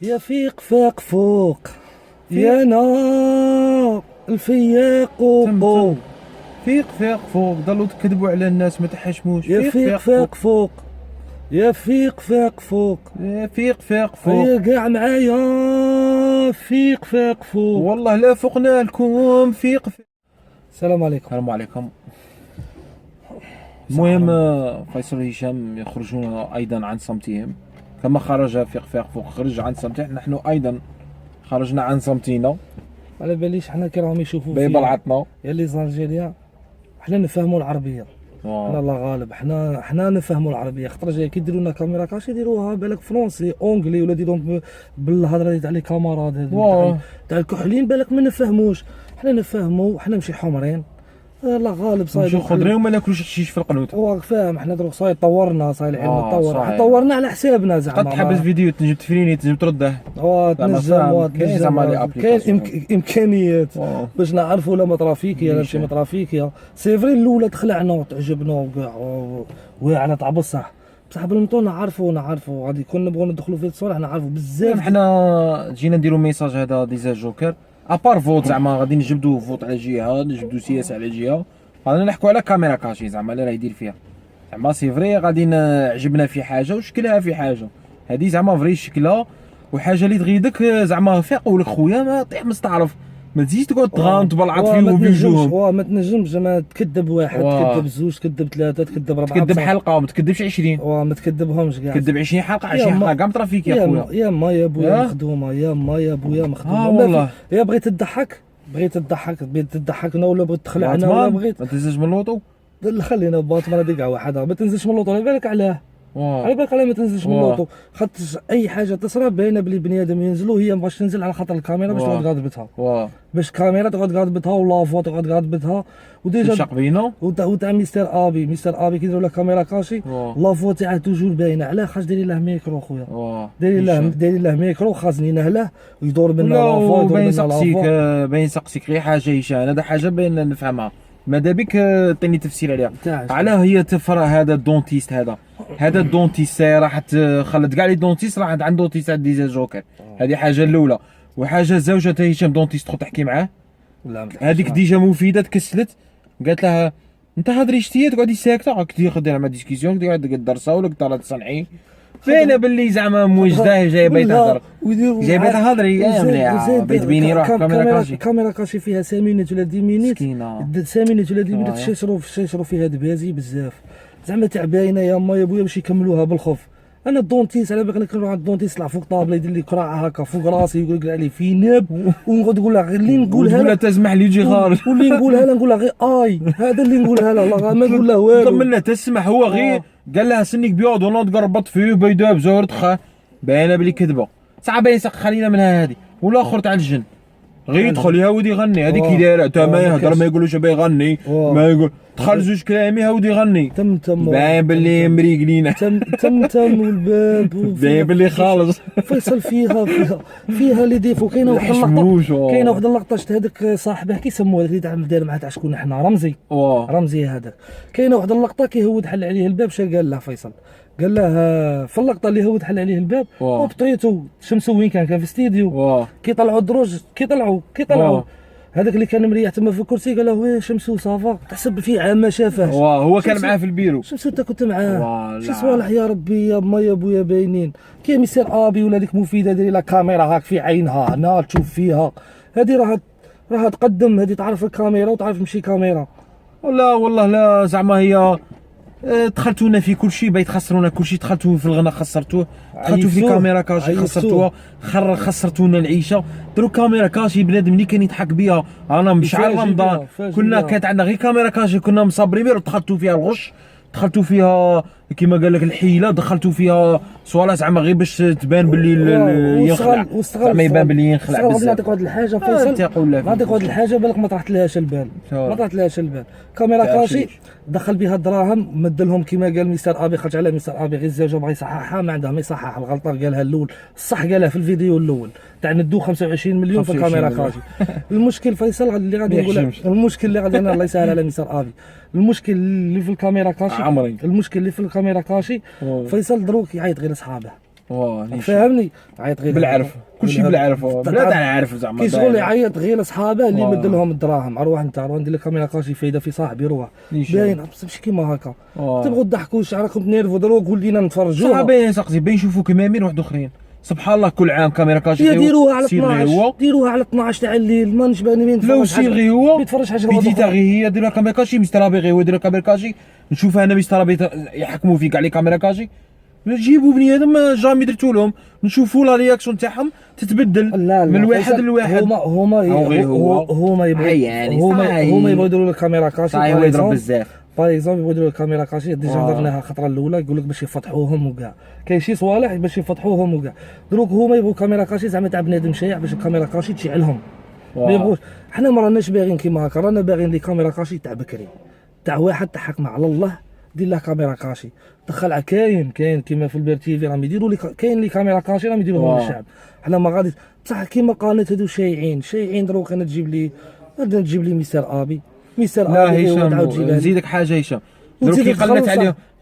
يا فيق فاق فوق يا نار الفياق قوقو. تم فيق فيق فوق، ضلوا تكذبوا على الناس، ما تحشموش. يا فيق فيق فيق فوق. فاق فوق يا فيق فاق فوق. فيق فيق فوق. هيا كاع معايا فيق فاق فوق. والله لا فوقنا لكم. فيق فيق. السلام عليكم. السلام عليكم. المهم فيصل هشام يخرجون ايضا عن صمتهم كما خرج فيق فيق فوق، خرج عن صمته، نحن ايضا خرجنا عن صمتنا. على باليش حنا كي راهم يشوفوا بيبلعطنا يا لي زالجيريا، حنا نفهموا العربيه. حنا الله غالب، حنا نفهموا العربيه، خاطر جاي كيديروا لنا كاميرا كاشي يديروها بالك فرونسي اونجلي ولا يديروهم بالهضره تاع لي كامارات تاع الكحلين، بالك ما نفهموش. حنا نفهموا، حنا ماشي حمرين، الله غالب صايد نمشيو خضرين وما ناكلوش حشيش في القنوت. هو فاهم، حنا دروك صايد طورنا، صايد العلم تطور، صحيح. طورنا على حسابنا زعما. قد تحبس فيديو تنجم تفريني تنجم ترده. كاين زعما كاين امكانيات باش نعرفوا لا مترافيكيا لا ماشي مترافيكيا. سي فري الاولى تخلعنا وتعجبنا وكاع واعره تاع بصح بالمطون نعرفوا غادي كون نبغوا ندخلوا في الصالح نعرفوا بزاف. حنا جينا نديروا ميساج هذا ديزا جوكر ابار فوت، زعما غادي نجبدوا فوت على جهه، نجبدوا سياسه على جهه، غادي نحكوا على كاميرا كاشي زعما لا راه يدير فيها. زعما سي فري غادي عجبنا في حاجه وشكلها في حاجه، هذه زعما فري شكلها وحاجه اللي تغيدك زعما فيق ولك خويا ما طيح مستعرف، ما تزيدش تقعد تغامض تبلعط فيه وبيجوهم. ما تنجمش زعما تكذب واحد، تكذب زوج، تكذب ثلاثه، تكذب ربعه، تكذب حلقه وما تكذبش 20 ما تكذبهمش كاع، تكذب 20 حلقه 20 حلقه كاع مطرافيك يا خويا. يا ما يا بويا مخدومه، يا ما يا بويا مخدومه. والله يا بغيت تضحك تضحكنا ولا بغيت تخلعنا ولا بغيت ما تنزلش من اللوطو. خلينا باطمه هذيك واحده، ما تنزلش من اللوطو. على بالك علاه، على بالك علاه ما تنزلش من اللوطو، خاطر اي حاجه تصرى باينه بلي بني ادم ينزلوا، هي ما بغاش تنزل على خاطر الكاميرا باش تقعد غاضبتها، باش الكاميرا تقعد غاضبتها ولا فو تقعد غاضبتها وديجا تشق بينا وتاع مستر ابي كيديروا له كاميرا كاشي لا فو تاعه توجور باينه. علاه خاص ديري له ميكرو خويا، ديري له ميكرو خاصني له ويدور بنا لا فو باين سقسيك غير حاجه هشام، هذا حاجه باين نفهمها، ماذا بك تعطيني تفسير عليها. علاه هي تفرى هذا الدونتيست، هذا الدونتيست راح خلت كاع لي دونتيست راح عند دونتيست عند ديزا جوكر. هذه حاجه الاولى، وحاجه الزوجه تاع هشام دونتيست تدخل تحكي معاه، هذيك ديجا مفيده تكسلت قالت لها انت هضري شتي تقعدي ساكته راك دير مع ديسكسيون تقعد درسه ولا ترى تصنعي باينه باللي زعما موجده جايبه تهضر جايبه تهضري يا مليحه بيت بيني روح كاميرا كاشي فيها 5 مينوت ولا 10 مينوت 5 مينوت ولا 10 مينوت شيشروا فيها دبازي بزاف زعما تاع باينه يا ما يا بويا باش يكملوها بالخوف. انا الدونتيست على بالك نروح عند الدونتيست طلع فوق طابله يدير لي كراعه هكا فوق راسي يقول لي عليه في ناب ونقعد نقول لها غير اللي نقولها لا تسمح لي يجي خارج واللي نقولها لا نقول لها غير اي هذا اللي نقولها لا والله ما نقول له والو. طمنا تسمح هو غير قال لها سنك بياض ونوض قربط فيه بيدا بزور تخا باينه بلي كذبه صعب باين سق خلينا منها هذه. والاخر تاع الجن غير يدخل يهود يغني هذيك كي دايره تا ما يهضر ما يقولوش يغني ما يقول دخل زوج كلام يهود يغني تم باين باللي مريقلينا تم والباب باين باللي خالص فيصل فيها اللي ديفو. كاينه واحد اللقطه شفت هذاك صاحبه كيسموه هذاك اللي داير معاه تاع شكون احنا رمزي هذاك. كاينه واحد اللقطه كيهود حل عليه الباب شا قال له فيصل قال له في اللقطه اللي هود حل عليه الباب وبطريتو شمسو وين كان في الاستديو كيطلعوا الدروج كيطلعوا هذاك اللي كان مريح تما في الكرسي قال له وين شمسو صافا تحسب فيه عام ما شافهش. هو كان معاه في البيرو. شمسو انت كنت معاه شي صوالح يا ربي يا ما يا بويا باينين كي ميسير ابي ولا ديك مفيده ديري لا كاميرا هاك في عينها هنا تشوف فيها هذه راها تقدم هذه تعرف الكاميرا وتعرف مشي كاميرا. لا والله لا زعما هي دخلتونا في كل شيء بغيت خسرونا كل شيء دخلتوا في الغنى خسرتوه دخلتوا في كاميرا كاشي خسرتوها خسرتونا العيشه. درو كاميرا كاشي بنادم اللي كان يضحك بها انا بشعر رمضان كنا كانت عندنا غير كاميرا كاشي كنا مصابرين بها دخلتوا فيها الغش دخلتوا فيها كيما قال لك الحيله دخلتوا فيها صوالح زعما غير باش تبان باللي ينخلع زعما يبان باللي ينخلع بزاف. نعطيك واحد الحاجه فيصل نعطيك واحد الحاجه بالك ما طرحتلهاش البال كاميرا كاشي دخل بها الدراهم مدلهم كيما قال مستر ابي خرج على مستر ابي غير الزوجه بغى يصححها ما عندها ما يصحح الغلطه قالها الاول الصح قالها في الفيديو الاول تاع ندو 25 مليون في الكاميرا كاشي. المشكل فيصل اللي غادي نقول المشكل اللي غادي انا الله يسهل على مستر ابي المشكل اللي في الكاميرا كاشي فيصل دروك يعيط غير لصحابه فاهمني. عيط غير بالعرف كلشي بالعرف بلاد على عارف زعما كي شغل يعيط غير لصحابه اللي مد لهم الدراهم. اروح انت روح ندير لك كاميرا كاشي فايده في صاحبي روح باين ماشي كيما هكا تبغوا تضحكوا راكم تنيرفوا دروك ولينا نتفرجوا صحابي سقسي بين يشوفوا كمامين واحد اخرين سبحان الله كل عام كاميرا كاشي ديروها على 12 ديروها على 12 تاع الليل ما نشباني مين لو سير غير هو يتفرج حاجه بديتها غير هي ديروها كاميرا كاشي مسترابي غير هو ديروها كاميرا كاشي نشوفها انا مسترابي يحكموا فيك على كاميرا كاشي نجيبوا بني ادم جامي درتو لهم نشوفوا لا رياكسيون تاعهم تتبدل لا من واحد لواحد هما يبغوا يديروا لك كاميرا كاشي هو يضرب بزاف باغ اكزومبل يبغوا يديروا الكاميرا كاشي ديجا درناها الخطره الاولى يقول لك باش يفضحوهم وكاع كاين شي صوالح باش يفضحوهم وكاع دروك هما يبغوا كاميرا كاشي زعما تاع بنادم شايع باش الكاميرا كاشي تشعلهم ما يبغوش. حنا ما راناش باغيين كيما هكا رانا باغيين لي كاميرا كاشي تاع بكري تاع واحد تحكم على الله دير له كاميرا كاشي دخل كاين كيما في البير تي في راهم يديروا لي كاين لي كاميرا كاشي راهم يديروهم للشعب. حنا ما غادي بصح كيما قالت هادو شايعين دروك انا تجيب لي مستر ابي لا هشام نزيدك حاجه هشام دروك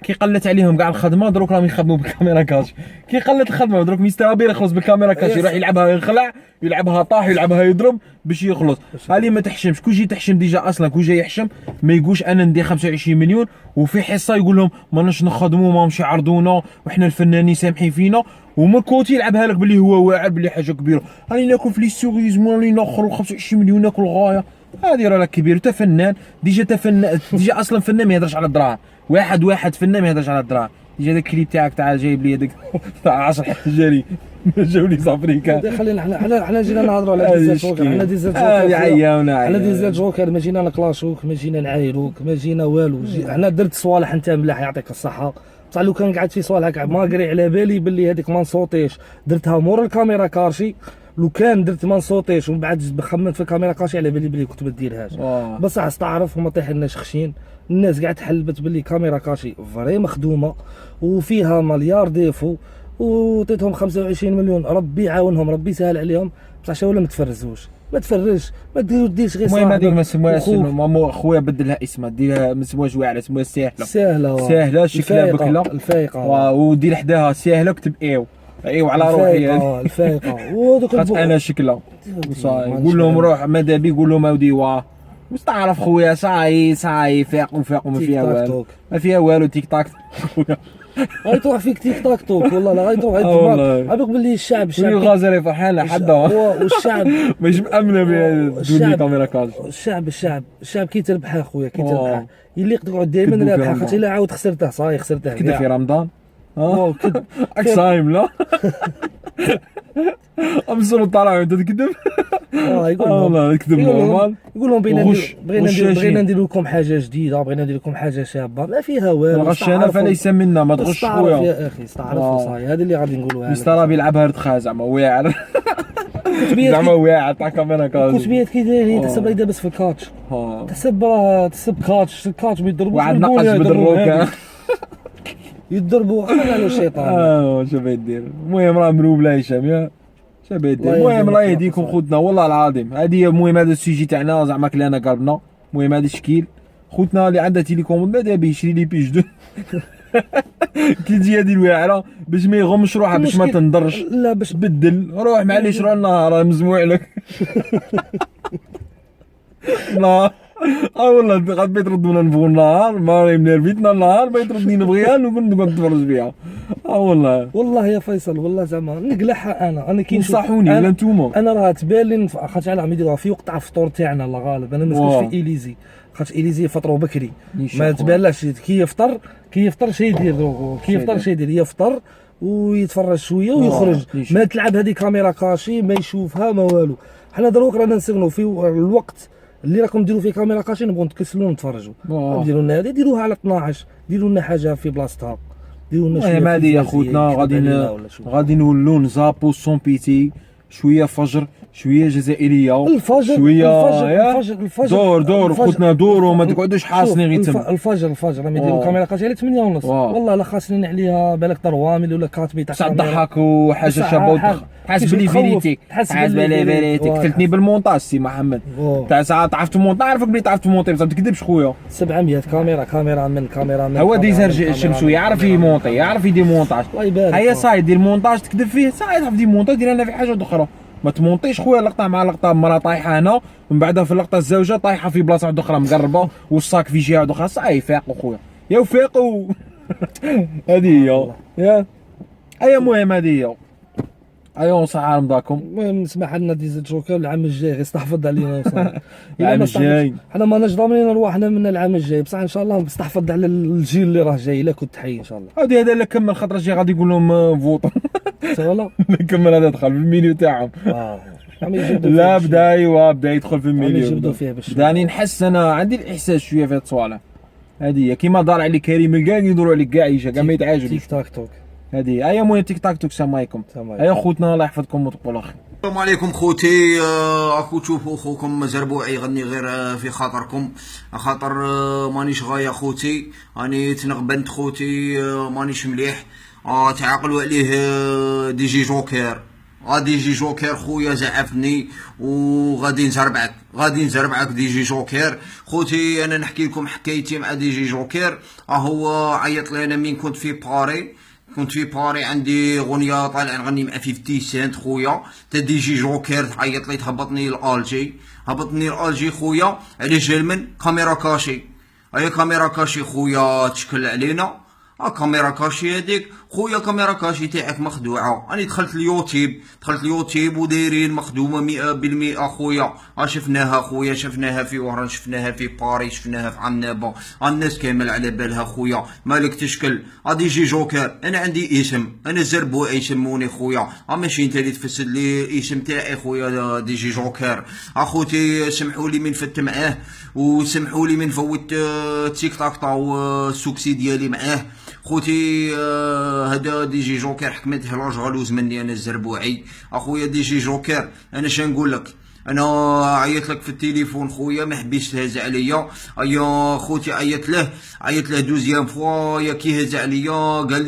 كي قلت عليهم كاع الخدمه دروك راهم يخدموا بالكاميرا كاشي كي قلت الخدمه دروك مستر ابي يخلص بالكاميرا كاشي يروح يلعبها يخلع يلعبها طاح يلعبها يضرب باش يخلص. هالي ما تحشمش كون جي تحشم ديجا اصلا كون جاي يحشم ما يقولش انا ندير 25 مليون وفي حصه يقول لهم ماناش نخدموا ماهمش يعرضونا وحنا الفنانين سامحين فينا وما كوتي يلعبها لك باللي هو واعر باللي حاجه كبيره راني ناكل في لي سوريزم راني ناخر 25 مليون ناكل غايه هذه راه كبير انت فنان ديجا ديجا اصلا فنان ما يهضرش على الدراهم واحد فنان ما يهضرش على الدراهم ديجا داك الكليب تاعك تاع جايب لي هذاك تاع 10 حجاري جاو لي زافريكان خلينا حنا جينا نهضروا على ديزل جوكر حنا ديزل جوكر حنا ديزل جوكر ما جينا نكلاشوك ما جينا نعايروك ما جينا والو حنا درت صوالح انت ملاح يعطيك الصحه بصح لو كان قعدت في صوالح كاع ما قري على بالي باللي هذيك ما نصوتيش درتها مور الكاميرا كارشي لو كان درت ما نصوتيش ومن بعد خممت في الكاميرا كاشي على بالي كنت ما ديرهاش بصح استعرف وما طيحناش خشين الناس قاعد تحلبت باللي كاميرا كاشي فري مخدومه وفيها مليار ديفو وعطيتهم 25 مليون ربي يعاونهم ربي يسهل عليهم بصح شا ولا ما تفرزوش ما تفرجش ما ديرش غير المهم هذيك ما سموهاش ماما خويا بدلها اسمها ديرها ما سموهاش واعره سموها ساهله شكلها بكله الفايقه ودير حداها ساهله كتب ايوا على روحي الفايقه ودوك انا شكلها قول لهم روح ماذا بي قول لهم اودي واه مستعرف خويا صاي فاقوا ما فيها والو تيك تاك خويا غادي تروح فيك تيك تاك توك والله لا غادي تروح عباك باللي الشعب غازري فرحانه حدا والشعب مش مامنه بدون كاميرا كاج الشعب كي تربح اخويا كي تربح يليق تقعد دائما رابحه خاطر الا عاود خسرته صاي خسرته كذا في رمضان راك صايم لا امسر طالع انت تكذب يقول والله تكذب نورمال يقول لهم بغينا ندير لكم حاجه جديده بغينا ندير لكم حاجه شابه ما فيها والو غشنا فليس منا ما تغش خويا يا اخي استعرفوا صاي هذا اللي غادي نقولوها مستر بيلعبها ردخا زعما واعر زعما واعر تاع كاميرا كاج كتبيات كي دايرين تحسب يدابس في الكاتش تحسب كاتش بيضربوا واحد نقص بالدروك يضربوا على الشيطان شنو يدير المهم راه مروب لا هشام يا شنو يدير المهم الله يهديكم خوتنا والله العظيم هذه المهم هذا السوجي تاعنا زعما كلانا قلبنا المهم هذا الشكيل خوتنا اللي عندها تيليكوموند ماذا بيه يشري لي بيج دو كي تجي هذه الواعره باش ما يغمش روحها باش ما تنضرش لا باش بدل روح معليش راه النهار راه مزموع لك لا والله غاد بغيت تردونا نبغوا النهار ما منرفيتنا النهار بغيت تردني نبغيها نقعد نتفرج فيها والله يا فيصل والله زعما نقلعها انا كي نصحوني ولا نتوما انا راه تبان لي خاطر على يديروها في وقت تاع الفطور تاعنا الله غالب انا ما نسكنش في إليزي خاطر إليزي يفطروا بكري ما تبانلاش كي يفطر شي يدير يفطر ويتفرج شويه ويخرج ما تلعب هذه كاميرا كاشي ما يشوفها ما والو. حنا دروك رانا نسغنوا في الوقت اللي راكم ديروا فيه كاميرا كاشي نبغوا نتكسلوا نتفرجوا ديروا لنا هذه ديروها على 12 ديروا لنا حاجه في بلاصتها ديروا لنا شويه هذه يا خوتنا غادي نولوا نزابو سون بيتي شويه فجر شويه جزائريه الفجر شويه الفجر دور خوتنا دوروا ما تقعدوش حاصلين غير تما الفجر راهم يديروا كاميرا كاشي على 8:30 والله لا خاسرين عليها بالك 3 مليون ولا 4 تاع ضحك وحاجه شابه حاسب لي فيريتي، حاسب لي فيريتي. قتلتني بالمونتاج سي محمد. تاع ساعه تعرف تمونطا، عارفك بلي تعرف تمونطي بصح ما تكذبش خويا. 700 كاميرا من هو ديزر الشمسوي يعرف يمونطي، يعرف يدير مونتاج. الله يبارك. هيا صاي دير مونتاج تكذب فيه، صاي تعرف دير مونتاج دير لنا في حاجه اخرى. ما تمونطيش خويا لقطه مع لقطه مرا طايحه هنا ومن بعدها في اللقطه الزوجه طايحه في بلاصه واحده اخرى مقربه والصاك في جهه اخرى. صاي فاقوا خويا يا وفاقوا. هذه هي يا اي مهم هذه هي. ايوا صحه رمضاكم. المهم نسمح لنا ديزل جوكر العام الجاي غير استحفظ علينا وصافي. العام الجاي حنا ماناش ضامنين نروحنا من العام الجاي بصح ان شاء الله نستحفظ على الجيل اللي راه جاي الا كنت حي ان شاء الله. هذا لا كمل خاطر جاي غادي يقول لهم فوطوا. ولا كمل هذا دخل في الميليو تاعهم. لا بدا يدخل في الميليو. بداني نحس انا عندي الاحساس شويه في هاد الصوالح. هذه كيما دار عليك كريم الكاع يدوروا عليك كاع يجا كاع ما يتعاجبش. تيك تاك توك هذه ايا مهم تيك تاك توك. السلام عليكم. ايا خوتنا الله يحفظكم وتقولوا خير. السلام عليكم خوتي. راكو تشوفوا خوكم زربوعي يغني غير في خاطركم، خاطر مانيش غايه خوتي، راني تنغبنت خوتي، مانيش مليح. تعقلوا عليه دي جي جوكر. غادي يجي جوكر خويا زعفني وغادي نزربعك دي جي جوكر. خوتي انا نحكي لكم حكايتي مع دي جي جوكر. هو عيط لي انا من كنت في باري عندي غنية طالع نغني مع 50 سنت خويا تا دي جي جوكر عيط لي تهبطني الالجي خويا على جال من كاميرا كاشي. هي كاميرا كاشي خويا تشكل علينا. كاميرا كاشي هذيك خويا كاميرا كاشي تاعك مخدوعه. راني دخلت اليوتيوب ودايرين مخدومه 100% خويا. شفناها خويا، شفناها في وهران، شفناها في باريس، شفناها في عنابه. الناس كامل على بالها خويا. مالك تشكل دي جي جوكر. انا عندي اسم، انا زربوعي يسموني خويا. ماشي انت اللي تفسد لي الاسم تاعي خويا دي جي جوكر. اخوتي سمحوا لي من فت معاه وسمحوا لي من فوت تيك تاك طاو السوكسي ديالي معاه خوتي. هذا دي جي جوكر حكمته لاج غلوز مني انا الزربوعي. اخويا دي جي جوكر انا شنقول لك، انا عيط لك في التليفون خويا ما حبيتش تهز عليا. ايا خوتي عيط له دوزيام فوا يا كي هز عليا قال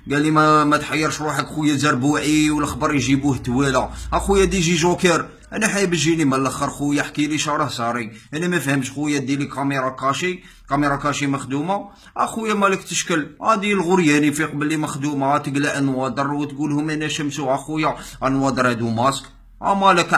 لي ما تحيرش روحك خويا زربوعي والخبر يجيبوه توالى. اخويا دي جي جوكر انا حايب تجيني من الاخر خويا احكي لي شراه صاري. انا ما فهمش خويا دير لي كاميرا كاشي مخدومه. اخويا مالك تشكل هادي الغرياني في قبل لي مخدومه تقلع انوادر وتقولهم انا شمسو. اخويا انوادر هادو ماسك. مالك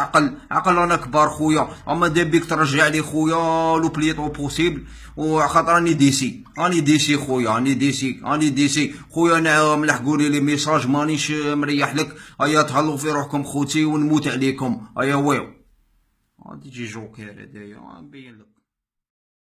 عقل انا كبار خويا. اما دابيك ترجع لي خويا لو بليطو بوسيبل وخاطر راني ديسي خويا. راني ديسي خويا. انا ملحقولي لي ميساج مانيش مريح لك. هيا تهلوا في روحكم خوتي ونموت عليكم. هيا ويو دي جي جوكر هدايا نبين لك.